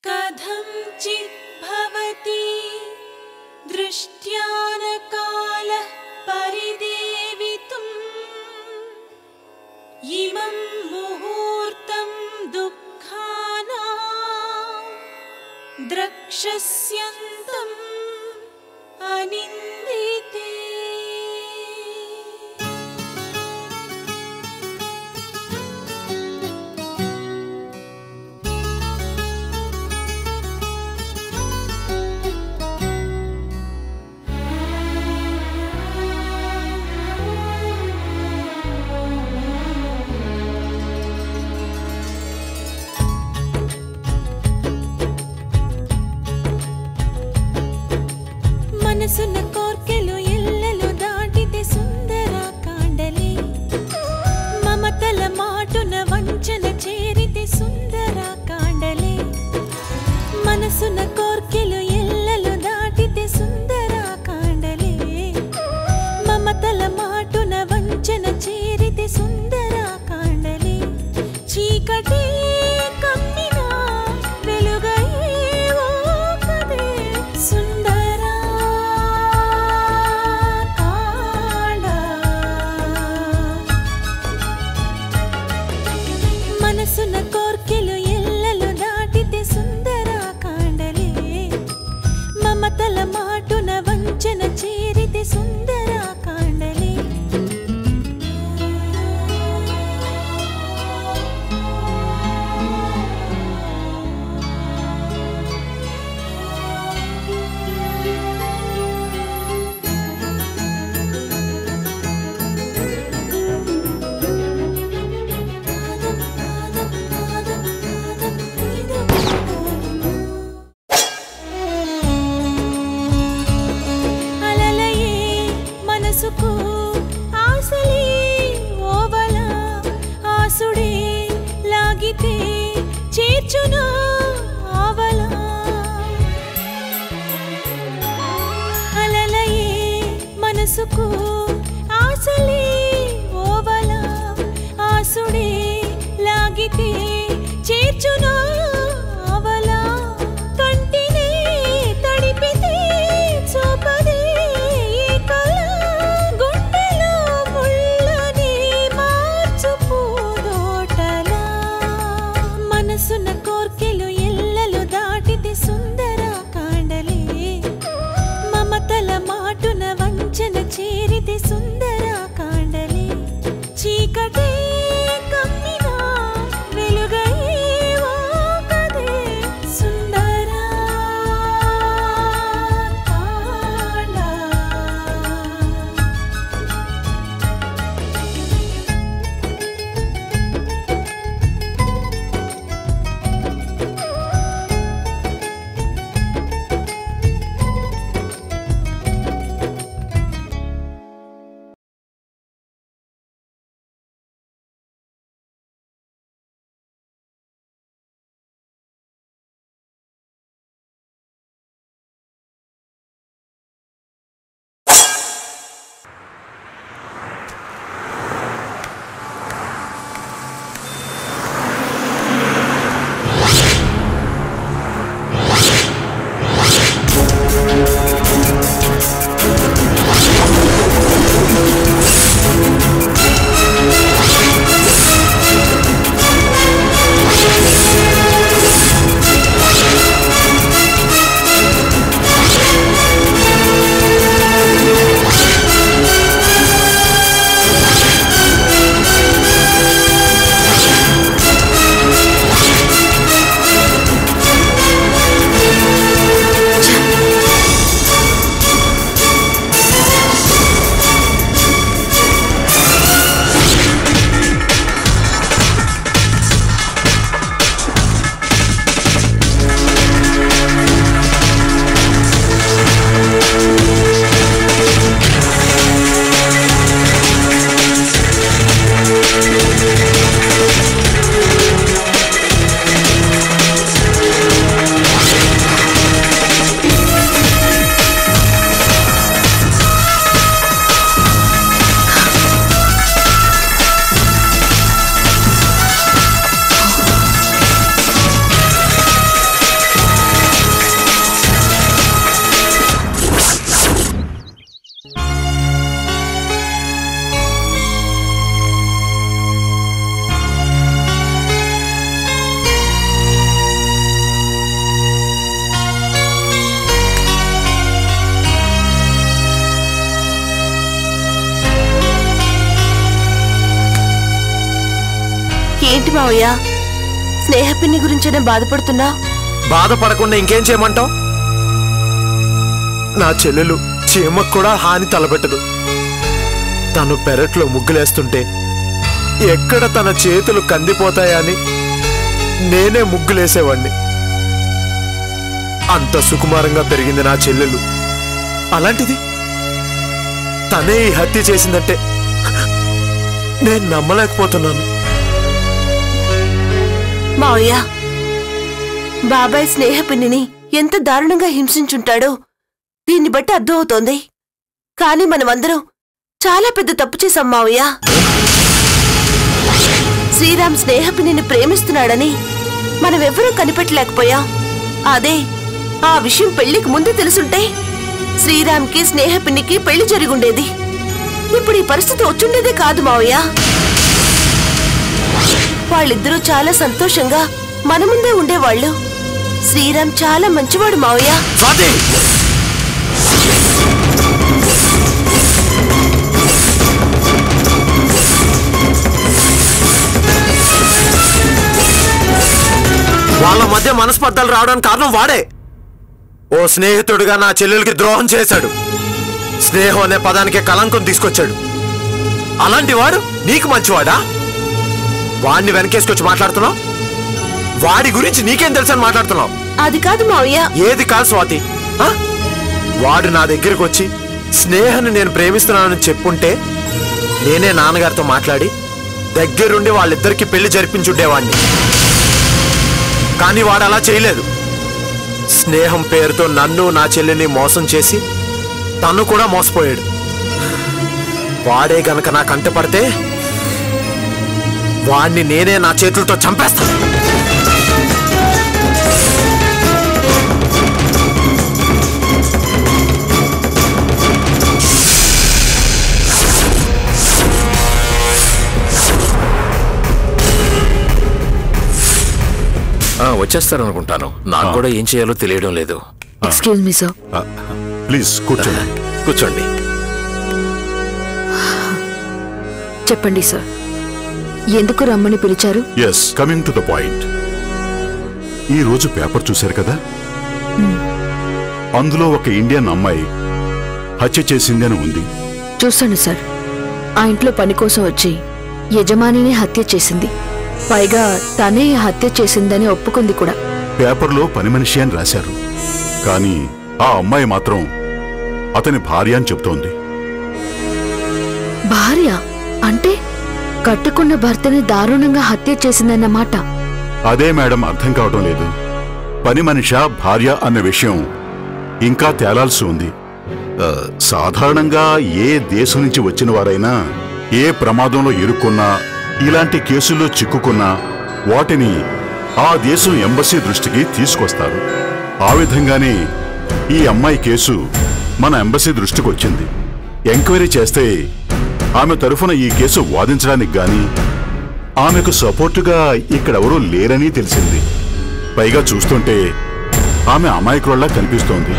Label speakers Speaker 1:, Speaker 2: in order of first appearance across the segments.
Speaker 1: कथंचित् भवति दृष्ट्यानकालः परिदेवितुम् इमं मुहूर्तं दुःखानां द्रक्ष्यस्यन्तम् अनिन्दिते। మనసున కోర్కెలు ఎల్లలు దాటితే సుందర కాండలే, మమతల మాటున వంచన చేరితే సుందర కాండలే. మనసున కోర్కెలు ఎల్లలు దాటితే సుందర కాండలే, మమతల మాటున వంచన చేరితే సుందర కాండలే. చీకటి కమ్మినా వెలుగయ్యేవో కదే సుందర మనసున కోర్కెలు ఎల్లలు దాటితే సుందర కాండలే, మమతల మాటున వంచన చేరితే సుందర కాండలే. మనసుకు ఆశలే ఓవల ఆసుడే లాగితే చేర్చునా ఆవల. అలలయే మనసుకు ఆశలే ఓవల ఆసుడే లాగితే చేర్చునా ఆవల. కంటినే తడిపితే చూపదే మనసున కోర్కెలు ఎల్లలు దాటితే సుందర కాండలే, మమతల మాటున వంచన చేరితే సుందర కాండలే. చీకటే కమ్మినా వెలుగయ్యేవో కదే సుందర కాండ.
Speaker 2: మావయ్య? స్నేహపిన్ని గురించేనే బాధపడుతున్నా?
Speaker 3: బాధపడకుండా ఇంకేం చేయమంటావు? నా చెల్లెలు చీమకు కూడా హాని తలపెట్టదు. తను పెరట్లో ముగ్గులేస్తుంటే ఎక్కడ తన చేతులు కందిపోతాయని నేనే ముగ్గులేసేవాణ్ణి. అంత సుకుమారంగా పెరిగింది నా చెల్లెలు. అలాంటిది తనే ఈ హత్య చేసిందంటే నేను నమ్మలేకపోతున్నాను.
Speaker 2: మావయ్య, బాబాయ్ స్నేహపిన్నిని ఎంత దారుణంగా హింసించుంటాడో దీన్ని బట్టి అర్థమవుతోంది. కాని మనమందరం చాలా పెద్ద తప్పు చేశాం మావయ్య. శ్రీరామ్ స్నేహపిన్నిని ప్రేమిస్తున్నాడని మనమెవ్వరూ కనిపెట్టలేకపోయాం. అదే ఆ విషయం పెళ్లికి ముందే తెలుసుంటే శ్రీరామ్కి స్నేహపిన్నికి పెళ్లి జరిగుండేది. ఇప్పుడు ఈ పరిస్థితి వచ్చుండేదే కాదు మావయ్య. వాళ్ళిద్దరూ చాలా సంతోషంగా మన ముందే ఉండేవాళ్ళు. శ్రీరామ్ చాలా మంచివాడు మావయ్య.
Speaker 3: వాళ్ళ మధ్య మనస్పర్ధలు రావడానికి కారణం వాడే. ఓ స్నేహితుడిగా నా చెల్లెలకి ద్రోహం చేశాడు. స్నేహం అనే పదానికి కలంకం తీసుకొచ్చాడు. అలాంటి వాడు నీకు మంచివాడా? వాడిని వెనకేసుకొచ్చి మాట్లాడుతున్నావు. వాడి గురించి నీకేం తెలుసని మాట్లాడుతున్నావు?
Speaker 2: అది కాదు మావయ్య.
Speaker 3: ఏది కాదు స్వాతి? వాడు నా దగ్గరకు వచ్చి స్నేహాన్ని నేను ప్రేమిస్తున్నానని చెప్పుంటే నేనే నాన్నగారితో మాట్లాడి దగ్గరుండి వాళ్ళిద్దరికి పెళ్లి జరిపించుండేవాడిని. కానీ వాడు అలా చేయలేదు. స్నేహం పేరుతో నన్ను నా చెల్లిని మోసం చేసి తను కూడా మోసపోయాడు. వాడే గనక నా కంట పడితే వాణ్ణి నేనే నా చేతులతో చంపేస్తాను.
Speaker 4: వచ్చేస్తారనుకుంటాను. నాకు కూడా ఏం చేయాలో తెలియడం లేదు.
Speaker 2: Excuse me sir.
Speaker 5: ప్లీజ్ కూర్చోండి.
Speaker 4: కూర్చోండి.
Speaker 2: చెప్పండి సార్, ఎందుకు రమ్మని పిలిచారు?
Speaker 5: Yes, coming to the point. ఈ రోజు పేపర్ చూశారు కదా? అందులో ఒక ఇండియన్ అమ్మాయి హత్య చేసింది అని ఉంది.
Speaker 2: చూసాను సార్. ఆ ఇంట్లో పని కోసం వచ్చి యజమానిని హత్య చేసింది. పైగా తనే హత్య చేసిందని ఒప్పుకుంది కూడా.
Speaker 5: పేపర్లో పని మనిషి అని రాశారు. కానీ ఆ అమ్మాయి మాత్రం అతని భార్య అని చెప్తోంది.
Speaker 2: భార్య అంటే కట్టుకున్న భర్తని దారుణంగా హత్య చేసిందన్నమాట.
Speaker 5: అదే మేడం అర్థం కావటం లేదు. పని మనిషా భార్య అన్న విషయం ఇంకా తేలాల్సి ఉంది. సాధారణంగా ఏ దేశం నుంచి వచ్చిన వారైనా ఏ ప్రమాదంలో ఇరుక్కున్నా, ఇలాంటి కేసుల్లో చిక్కుకున్నా వాటిని ఆ దేశం ఎంబసీ దృష్టికి తీసుకొస్తారు. ఆ విధంగానే ఈ అమ్మాయి కేసు మన ఎంబసీ దృష్టికి వచ్చింది. ఎంక్వైరీ చేస్తే ఆమె తరఫున ఈ కేసు వాదించడానికి గాని ఆమెకు సపోర్టుగా ఇక్కడెవరూ లేరని తెలిసింది. పైగా చూస్తుంటే ఆమె అమాయకుల్లా కనిపిస్తోంది.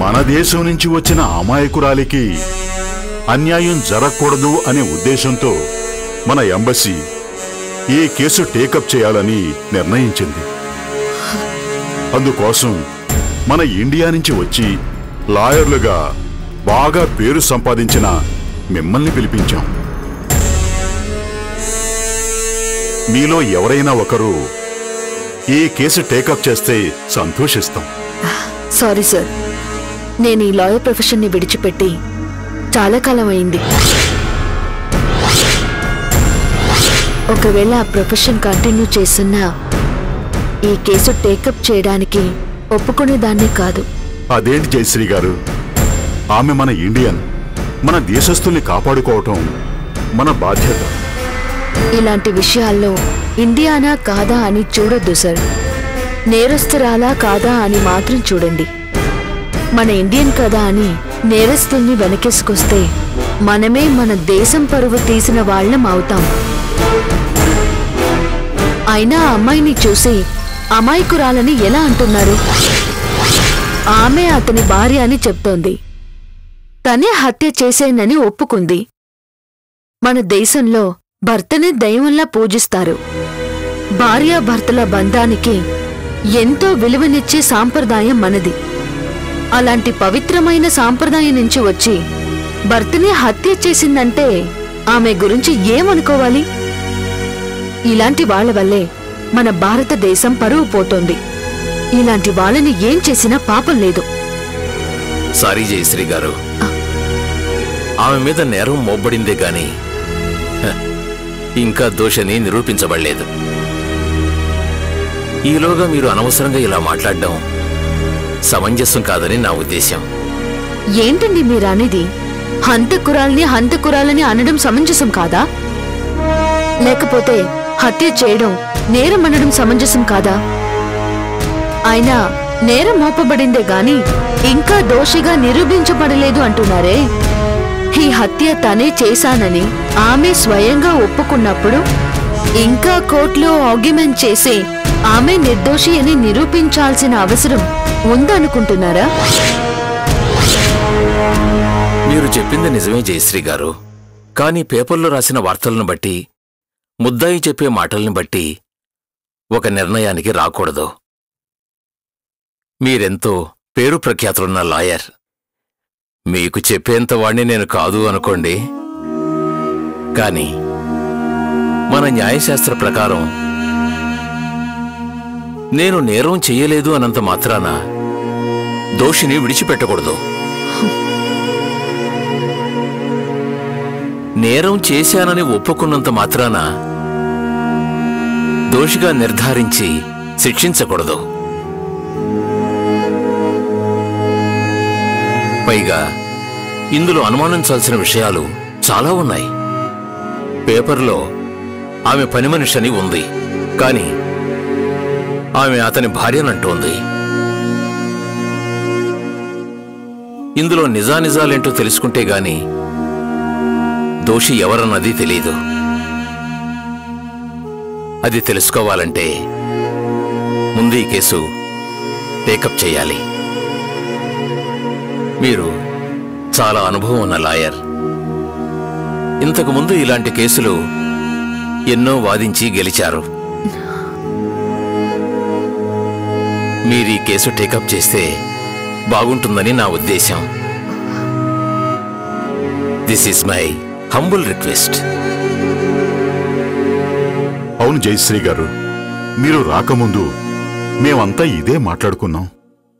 Speaker 5: మన దేశం నుంచి వచ్చిన అమాయకురాలికి అన్యాయం జరగకూడదు అనే ఉద్దేశంతో మన ఎంబసీ ఈ కేసు టేకప్ చేయాలని నిర్ణయించింది. అందుకోసం మన ఇండియా నుంచి వచ్చి లాయర్లుగా బాగా పేరు సంపాదించిన మిమ్మల్ని పిలిపించాం. మీలో ఎవరైనా ఒకరు ఈ కేసు టేకప్ చేస్తే సంతోషిస్తాం.
Speaker 2: సారీ సార్, నేను ఈ లాయర్ ప్రొఫెషన్ని విడిచిపెట్టి చాలా కాలం అయింది. ఒకవేళ ఆ ప్రొఫెషన్ కంటిన్యూ చేస్తున్నా ఈ కేసు టేకప్ చేయడానికి ఒప్పుకునేదాన్ని కాదు.
Speaker 5: అదేంటి జయశ్రీ గారు, ఆమె మన ఇండియన్. మన దేశస్తుల్ని కాపాడుకోవటం మన బాధ్యత.
Speaker 2: ఇలాంటి విషయాల్లో ఇండియానా కాదా అని చూడొద్దు సార్. నేరస్తురాలా కాదా అని మాత్రం చూడండి. మన ఇండియన్ కదా అని నేరస్తుల్ని వెనకేసుకొస్తే
Speaker 6: మనమే మన దేశం పరువు తీసిన వాళ్ళం అవుతాం. అయినా అమ్మాయిని చూసి అమాయకురాలని ఎలా అంటున్నారు? ఆమె అతని భార్య అని చెప్తోంది. తనే హత్య చేసేనని ఒప్పుకుంది. మన దేశంలో భర్తని దైవంలా పూజిస్తారు. భార్యాభర్తల బంధానికి ఎంతో విలువనిచ్చే సాంప్రదాయం మనది. అలాంటి పవిత్రమైన సాంప్రదాయం నుంచి వచ్చి భర్తని హత్య చేసిందంటే ఆమె గురించి ఏమనుకోవాలి? ఇలాంటి వాళ్ల వల్లే మన భారతదేశం పరువు పోతోంది. ఇలాంటి వాళ్ళని ఏం చేసినా పాపం లేదు.
Speaker 4: సారీ జయశ్రీ గారు, ఆమె మీద నేరం మోపబడిందే గాని ఇంకా దోషని నిరూపించబడలేదు. ఈలోగా మీరు అనవసరంగా ఇలా మాట్లాడడం సమంజసం కాదని నా ఉద్దేశం.
Speaker 6: ఏంటండి మీరనేది? హంతకురాలని అనడం సమంజసం కాదా? లేకపోతే హత్య చేయడం నేరం అనడం సమంజసం కాదా? అయినా నేరం మోపబడిందే గాని ఇంకా దోషిగా నిరూపించబడలేదు అంటున్నారే. ఈ హత్య తనే చేశానని ఆమె స్వయంగా ఒప్పుకున్నప్పుడు ఇంకా కోర్టులో ఆర్గ్యుమెంట్ చేసి ఆమె నిర్దోషి అని నిరూపించాల్సిన అవసరం ఉందనుకుంటున్నారా?
Speaker 4: మీరు చెప్పింది నిజమే జయశ్రీ గారు. కానీ పేపర్లో రాసిన వార్తలను బట్టి, ముద్దాయి చెప్పే మాటల్ని బట్టి ఒక నిర్ణయానికి రాకూడదు. మీరెంతో పేరు ప్రఖ్యాతులున్న లాయర్. మీకు చెప్పేంత వాణ్ణి నేను కాదు అనుకోండి. కాని మన న్యాయశాస్త్ర ప్రకారం నేను నేరం చెయ్యలేదు అన్నంత మాత్రాన దోషిని విడిచిపెట్టకూడదు. నేరం చేశానని ఒప్పుకున్నంత మాత్రాన దోషిగా నిర్ధారించి శిక్షించకూడదు. పైగా ఇందులో అనుమానించాల్సిన విషయాలు చాలా ఉన్నాయి. పేపర్లో ఆమె పని మనిషని ఉంది, కాని ఆమె అతని భార్యనంటోంది. ఇందులో నిజానిజాలేంటో తెలుసుకుంటే గాని దోషి ఎవరన్నది తెలీదు. అది తెలుసుకోవాలంటే ముందు ఈ కేసు టేకప్ చేయాలి. మీరు చాలా అనుభవం ఉన్న లాయర్. ఇంతకు ముందు ఇలాంటి కేసులు ఎన్నో వాదించి గెలిచారు. మీరీ కేసు టేకప్ చేస్తే బాగుంటుందని నా ఉద్దేశం. This is my humble request.
Speaker 5: అవును జయశ్రీ గారు, మీరు రాకముందు మేమంతా ఇదే మాట్లాడుకున్నాం.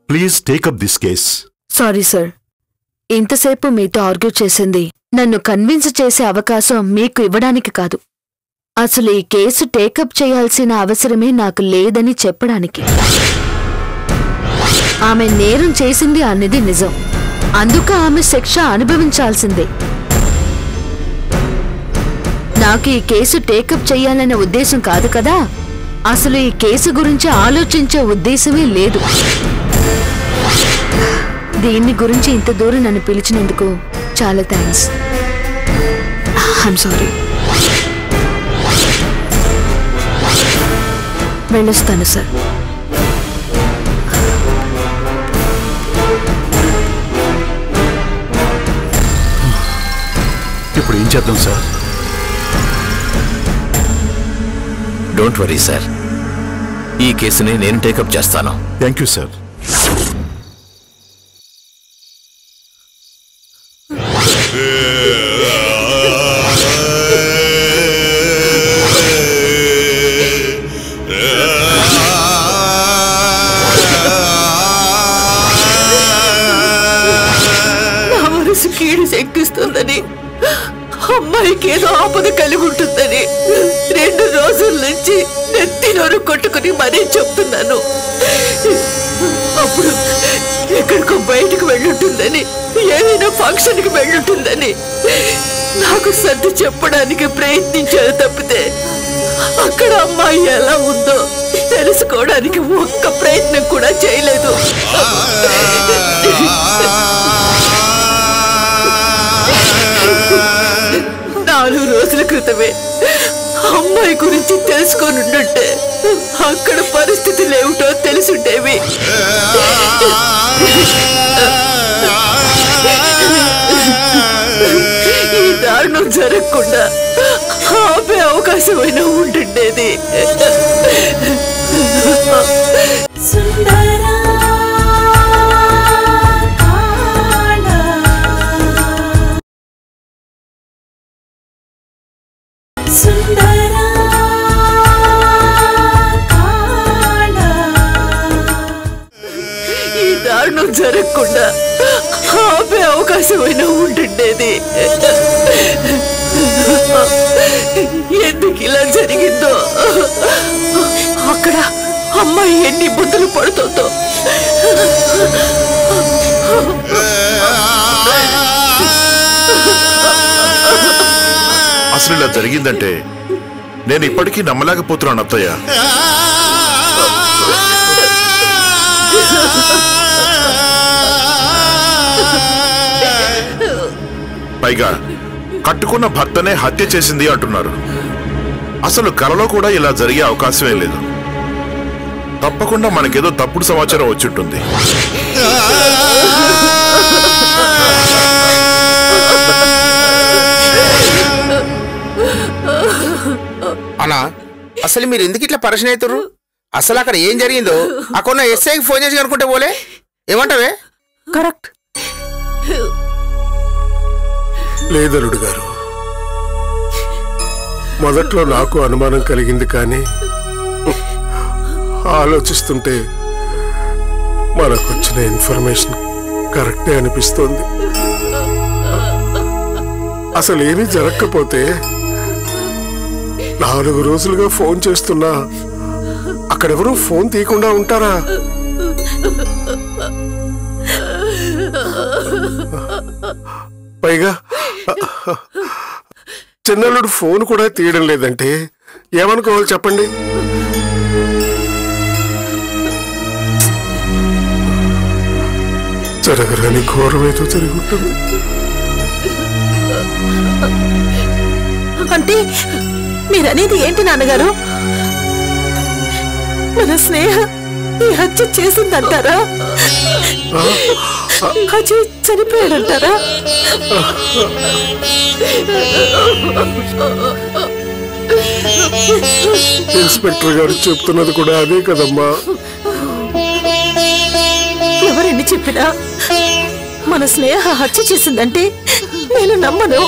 Speaker 5: Please take up this case.
Speaker 6: Sorry sir, ఇంతసేపు మీతో ఆర్గ్యూ చేసింది నన్ను కన్విన్స్ చేసే అవకాశం మీకు ఇవ్వడానికి కాదు. అసలు ఈ కేసు టేకప్ చేయాల్సిన అవసరమే నాకు లేదని చెప్పడానికి. ఆమె నేరం చేసింది అన్నది నిజం. అందుకు ఆమె శిక్ష అనుభవించాల్సిందే. నాకు ఈ కేసు టేకప్ చేయాలనే ఉద్దేశం కాదు కదా. అసలు ఈ కేసు గురించి ఆలోచించే ఉద్దేశమే లేదు. దీన్ని గురించి ఇంత దూరం నన్ను పిలిచినందుకు చాలా థ్యాంక్స్. I'm sorry. వెళ్ళొస్తాను సార్.
Speaker 5: ఇప్పుడు ఏం చేద్దాం సార్?
Speaker 4: డోంట్ వరీ సార్, ఈ కేసుని నేను టేకప్ చేస్తాను.
Speaker 5: Thank you sir.
Speaker 2: కీడు శంకిస్తుందని, అమ్మాయికి ఏదో ఆపద కలిగి ఉంటుందని 2 రోజుల నుంచి నెత్తి నోరు కొట్టుకుని మరీ చెప్తున్నాను. అప్పుడు ఎక్కడికో బయటకు వెళ్ళుంటుందని, ఏదైనా ఫంక్షన్కి వెళ్ళుంటుందని నాకు సర్ది చెప్పడానికి ప్రయత్నించాను తప్పితే అక్కడ అమ్మాయి ఎలా ఉందో తెలుసుకోవడానికి ఒక్క ప్రయత్నం కూడా చేయలేదు. రోజుల క్రితమే అమ్మాయి గురించి తెలుసుకొని ఉండుంటే అక్కడ పరిస్థితులు ఏమిటో తెలుసుండేవి. ఈ దారుణం జరగకుండా ఆపే అవకాశమైనా ఉంటుండేది.
Speaker 1: సుందరా కాండ సుందరా కాండ
Speaker 2: ఈ దారుణం జరగకుండా ఆపే అవకాశమైనా ఉంటుండేది. ఎందుకు ఇలా జరిగిందో, అక్కడ అమ్మాయి ఎన్ని బుద్ధులు పడుతుందో.
Speaker 5: అసలు ఇలా జరిగిందంటే నేను ఇప్పటికీ నమ్మలేకపోతున్నాను అత్తయ్య. పైగా కట్టుకున్న భర్తనే హత్య చేసింది అంటున్నారు. అసలు కలలో కూడా ఇలా జరిగే అవకాశమే లేదు. తప్పకుండా మనకేదో తప్పుడు సమాచారం వచ్చుంటుంది.
Speaker 7: అన్నా, అసలు మీరు ఎందుకు ఇట్లా పరిచయం అవుతారు? అసలు అక్కడ ఏం జరిగిందో అక్కడ ఎస్ఐకి ఫోన్ చేసి అనుకుంటే పోలే. ఏమంటావే?
Speaker 2: కరెక్ట్.
Speaker 8: లేదలుడు గారు, మొదట్లో నాకు అనుమానం కలిగింది, కానీ ఆలోచిస్తుంటే మనకొచ్చిన ఇన్ఫర్మేషన్ కరెక్టే అనిపిస్తోంది. అసలు ఏమీ జరగకపోతే 4 రోజులుగా ఫోన్ చేస్తున్నా అక్కడెవరూ ఫోన్ తీయకుండా ఉంటారా? పైగా చిన్నల్లుడు ఫోన్ కూడా తీయడం లేదంటే ఏమనుకోవాలి చెప్పండి? జరగరాని ఘోరమేదో జరిగి ఉంటుంది.
Speaker 2: అంటే మీరనేది ఏంటి నాన్నగారు? మన స్నేహ ఈ హత్య చేసిందంటారా? అజయ్ చనిపోయాడంటారా?
Speaker 8: ఇన్స్పెక్టర్ గారు చెప్తున్నది కూడా అదే కదమ్మా.
Speaker 2: ఎవరెన్ని చెప్పినా మన స్నేహ హత్య చేసిందంటే నేను నమ్మను.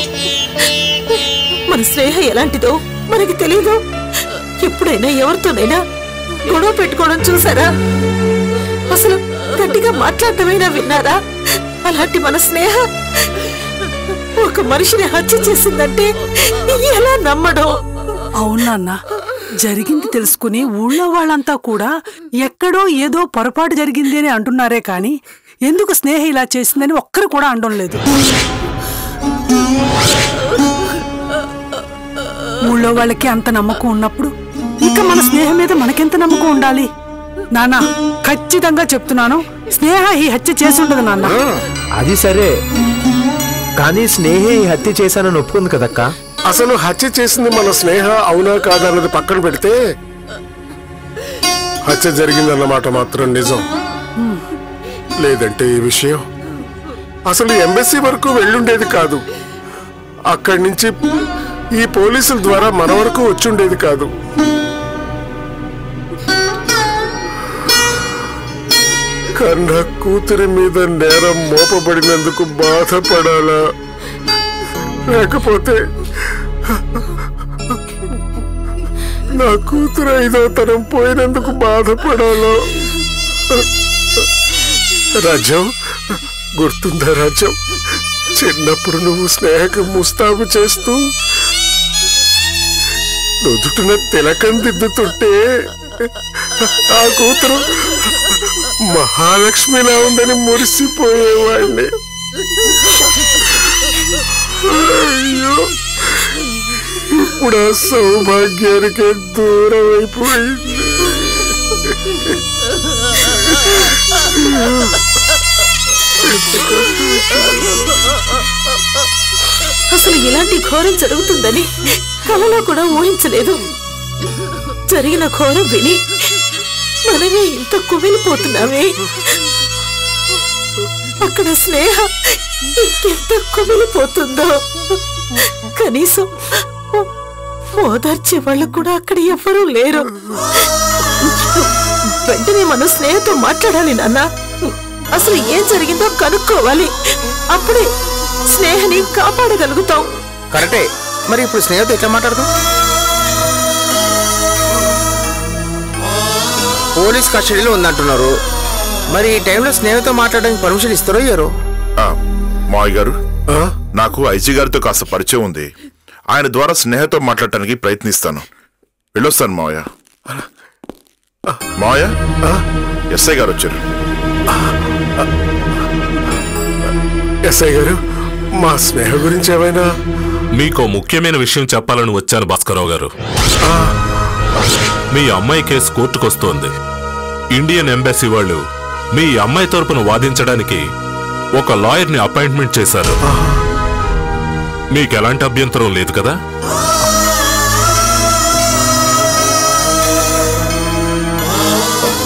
Speaker 2: మన స్నేహ ఎలాంటిదో మనకి తెలీదు. ఎప్పుడైనా ఎవరితోనైనా గొడవ పెట్టుకోవడం చూసారా? అసలు గట్టిగా మాట్లాడటమైనా విన్నారా? అలాంటి మన స్నేహ ఒక మనిషిని హత్య చేసిందంటే ఎలా నమ్మడం?
Speaker 9: అవునన్నా, జరిగింది తెలుసుకుని ఊళ్ళో వాళ్ళంతా కూడా ఎక్కడో ఏదో పొరపాటు జరిగింది అని అంటున్నారే కాని ఎందుకు స్నేహ ఇలా చేసిందని ఒక్కరు కూడా అనడం లేదు. ఊళ్ళో వాళ్ళకి అంత నమ్మకం ఉన్నప్పుడు ఇక మన స్నేహ మీద మనకెంత నమ్మకం ఉండాలి? నాన్న, ఖచ్చితంగా చెప్తున్నాను, స్నేహ ఈ హత్య చేసి ఉండదు నాన్న.
Speaker 3: అది సరే, కానీ స్నేహే ఈ హత్య చేశానని ఒప్పుకుంది కదక్క.
Speaker 8: అసలు హత్య చేసింది మన స్నేహ అవునా కాదా అన్నది పక్కన పెడితే హత్య జరిగిందన్నమాట మాత్రం నిజం. లేదంటే ఈ విషయం అసలు ఎంబసీ వరకు వెళ్ళుండేది కాదు. అక్కడి నుంచి ఈ పోలీసుల ద్వారా మన వరకు వచ్చుండేది కాదు. కన్నా కూతురి మీద నేరం మోపబడినందుకు బాధపడాలా, లేకపోతే నా కూతురు 5వ తరం పోయినందుకు బాధపడాలో? రాజ్యం గుర్తుందా? రాజ్యం, చిన్నప్పుడు నువ్వు స్నేహకు ముస్తాబు చేస్తూ నుదుటిన తిలకం దిద్దుతుంటే ఆ కూతురు మహాలక్ష్మిలా ఉందని మురిసిపోయేవాడిని. అయ్యో, ఇప్పుడు ఆ సౌభాగ్యానికి దూరం అయిపోయింది.
Speaker 2: అసలు ఇలాంటి ఘోరం జరుగుతుందని కలలో కూడా ఊహించలేదు. జరిగిన ఘోరం విని మనమే ఇంత కుమిలిపోతున్నామే. అక్కడ స్నేహ ఇంకెంత కుమిలిపోతుందో. కనీసం ఓదార్చే వాళ్ళు కూడా అక్కడ ఎవ్వరూ లేరు. వెంటనే మనం స్నేహతో మాట్లాడాలి నాన్న. అసలు ఏం జరిగిందో కనుక్కోవాలి. అప్పుడే స్నేహని కాపాడగలుగుతాం.
Speaker 7: కరెక్టే. మరి ఇప్పుడు స్నేహతో ఎట్లా మాట్లాడతాం? పోలీస్ కస్టడీలో ఉందంటున్నారు. మరి ఈ టైంలో స్నేహతో మాట్లాడడానికి పర్మిషన్ ఇస్తారో ఇయ్యరు?
Speaker 10: మావయ్య గారు, నాకు ఐజీ గారితో కాస్త పరిచయం ఉంది. ఆయన ద్వారా స్నేహతో మాట్లాడటానికి ప్రయత్నిస్తాను. వెళ్ళొస్తాను మావయ్య. మావయ్య, ఎస్ఐ గారు వచ్చారు.
Speaker 8: ఎస్ఐ గారు, మా స్నేహ గురించి ఏమైనా?
Speaker 11: మీకు ముఖ్యమైన విషయం చెప్పాలని వచ్చాను భాస్కరరావు గారు. మీ అమ్మాయి కేసు కోర్టుకొస్తోంది. ఇండియన్ ఎంబసీ వాళ్ళు మీ అమ్మాయి తరపున వాదించడానికి ఒక లాయర్ని అపాయింట్మెంట్ చేశారు. మీకెలాంటి అభ్యంతరం లేదు కదా?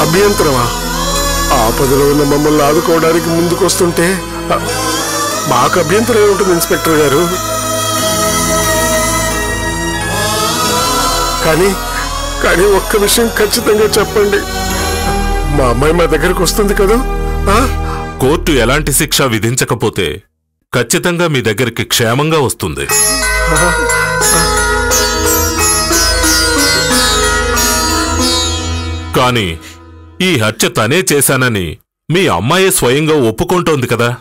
Speaker 8: అభ్యంతరమా? ఆపదలో ఉన్న మమ్మల్ని ఆదుకోవడానికి ముందుకొస్తుంటే మాకు అభ్యంతరం ఏముంటుంది ఇన్స్పెక్టర్ గారు? కానీ ఒక్క విషయం ఖచ్చితంగా చెప్పండి. మా అమ్మాయి మా దగ్గరకు వస్తుంది కదా?
Speaker 11: కోర్టు ఎలాంటి శిక్ష విధించకపోతే ఖచ్చితంగా మీ దగ్గరికి క్షేమంగా వస్తుంది. కానీ ఈ హత్య తనే చేశానని మీ అమ్మాయే స్వయంగా ఒప్పుకుంటోంది కదా?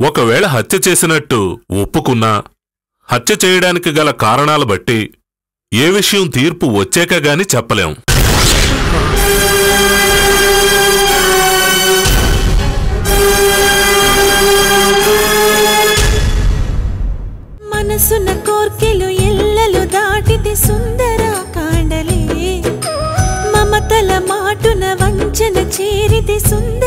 Speaker 11: ఒకవేళ హత్య చేసినట్టు ఒప్పుకున్నా హత్య చేయడానికి గల కారణాలు బట్టి ఏ విషయం తీర్పు వచ్చాక గాని చెప్పలేం.
Speaker 1: మనసున కోర్కెలు ఎల్లలు దాటితే సుందర కాండలే, మమతల మాటున వంచన చేరితే సుందర